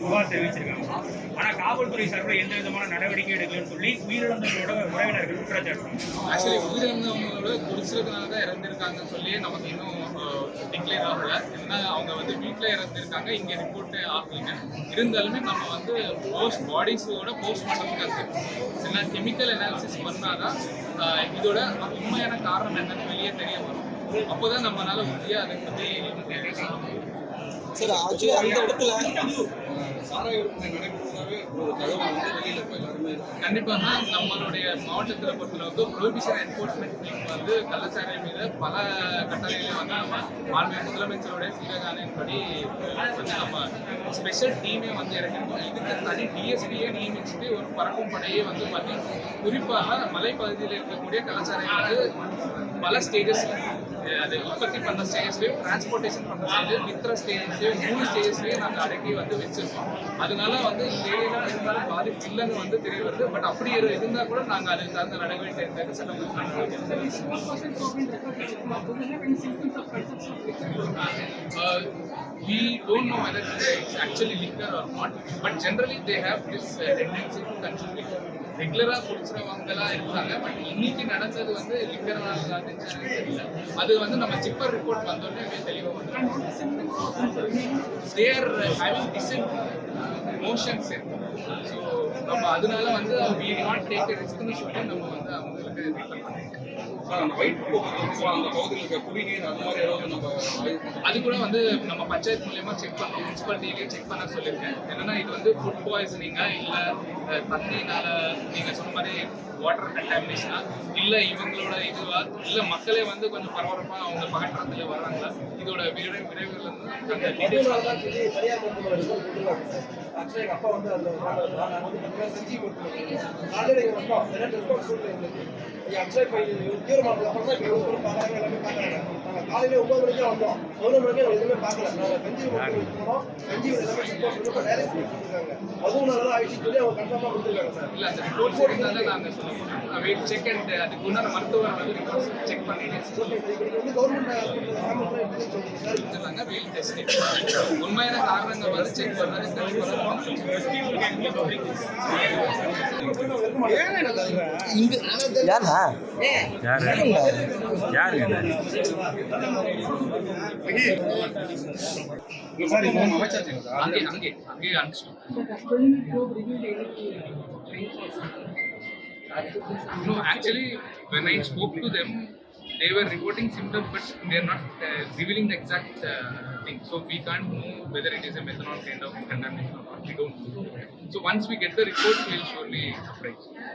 புகார் தெரிவிச்சிருக்காங்க. ஆனா காவல்துறை சார்பில் எந்த விதமான நடவடிக்கை எடுக்கலன்னு சொல்லி உயிரிழந்தவங்களோட உறவினர்கள் குற்றச்சாட்டு. ஆக்சுவலி உயிரிழந்தவங்களோட குடிச்சிருக்கனால தான் இறந்துருக்காங்கன்னு சொல்லி நமக்கு இன்னும் டிக்ளேர் ஆகலை. ஏன்னா அவங்க வந்து வீட்டில் இறந்துருக்காங்க, இங்கே ரிப்போர்ட்டே ஆகலைங்க. இருந்தாலுமே நம்ம வந்து பாடிஸோட போஸ்ட்மார்ட்டமுக்கு இருக்கு. ஏன்னா கெமிக்கல் அனாலிசிஸ் பண்ணாதான் இதோட உண்மையான காரணம் என்னன்னு வெளியே தெரிய வரும். அப்போதான் நம்மளால உறுதியாக அதை பற்றி சொல்ல முடியும். சார் ஆக்சுவலி அந்த இடத்துல கண்டிப்பாக நம்மளுடைய மாவட்டத்தில் பொறுத்தளவுக்கு ப்ரொஹிபிஷன் என்ஃபோர்ஸ்மெண்ட் டீம் வந்து கள்ளச்சாராய மீது பல கட்டளைகளை வந்து நம்ம மாண்புமிகு முதலமைச்சருடைய சீரகானின்படி வந்து நம்ம ஸ்பெஷல் டீமே வந்து இறங்கிருக்கோம். இதுக்கு தனி டிஎஸ்பியை நியமிச்சுட்டு ஒரு பறக்கும் படையே வந்து பண்ணி குறிப்பாக மலைப்பகுதியில் இருக்கக்கூடிய கள்ளச்சாராயம் வந்து பல ஸ்டேஜஸ் அது உற்பத்தி பண்ண ஸ்டேஜஸ்லேயும் டிரான்ஸ்போர்ட்டேஷன் பண்ண ஸ்டேஜ் விற்கிற ஸ்டேஜஸ்லேயும் 3 ஸ்டேஜஸ்லேயும் நாங்கள் அடக்கி வந்து வச்சுருக்கோம். அதனால வந்து இந்த ஏரியாவில் இருந்தாலும் பாதிப்பு இல்லைன்னு வந்து தெரிய வருது. பட் அப்படி இருந்தால் கூட நாங்கள் அதுக்கு தகுந்த நடவடிக்கை எடுத்து செலவு we don't know whether it's actually liquor or not, but generally they have this tendency to consume liquor. ரெகுலராக குடிச்சிறவங்கலாம் இருக்காங்க. பட் இன்னைக்கு நடந்தது வந்து லிக்கர்னால தெரியல. அது வந்து நம்ம ஜிப்பர் ரிப்போர்ட் வந்தோடனே தெளிவாக வந்து தேர் ஹேவிங் டிசென்ட் மோஷன்ஸ் இருக்கு. ஸோ நம்ம அதனால வந்து வி நாட் டேக் ரிஸ்க்னு சொல்லி நம்ம வந்து அவங்களுக்கு ரிஃபர் பண்ணிட்டோம். அது கூட வந்து நம்ம பஞ்சாயத்து மூலியமா செக் பண்ணோம். முனிசிபாலிட்டியிலேயே செக் பண்ண சொல்லியிருக்கேன். என்னன்னா இது வந்து ஃபுட் பாய்சனிங்கா இல்லை தண்ணினால நீங்கள் சொன்ன மாதிரி வாட்டர் கண்டாமினேஷனா இல்லை இவங்களோட இதுவா இல்லை மக்களே வந்து கொஞ்சம் பரபரப்பாக அவங்க பகற்றத்தில் வர்றாங்களா, இதோட விரைவில் வந்து அந்த டீடைல்ஸ் ஆக்சுவலி எங்கள் அப்பா வந்து அதில் செஞ்சு கொடுத்துருக்காங்க. ஆக்சுவலாக இப்போ தீவிரமானது அப்புறம் தான் இப்போ பார்க்குறாங்க, எல்லாமே பார்க்குறாங்க. நாங்கள் காலையில் 9 மணிக்கே வந்தோம், 11 மணிக்கே எதுவுமே பார்க்கல. நாங்கள் செஞ்சு போனோம், செஞ்சு எல்லாமே செக் பண்ணி டைரக்ட் கொடுத்துருக்காங்க. அதுவும் நல்லா ஆயிடுச்சு சொல்லி அவங்க கன்ஃபார்மாக கொடுத்துருக்காங்க சார். இல்லை அந்த ரிப்போர்ட்ஸ் இருந்தாலும் நாங்கள் சொல்ல போகிறோம். வெயிட் செக் அண்ட் அதுக்கு உண்டான மருத்துவர் வந்து ரிப்போர்ட்ஸ் செக் பண்ணிட்டு வந்து கவர்மெண்ட் ஹாஸ்பிட்டல் சொன்னாங்க வெயில் டெஸ்டிங் உண்மையான காரணங்கள் வந்து செக் பண்ணுறது. அங்கேயே அனுப்பிச்சிட்டோம். No, actually, when I spoke to them, they were reporting symptoms, but they are not revealing the exact thing. So we can't know whether it is a methanol kind of contamination or not. We don't know. So once we get the report, we'll surely surprise.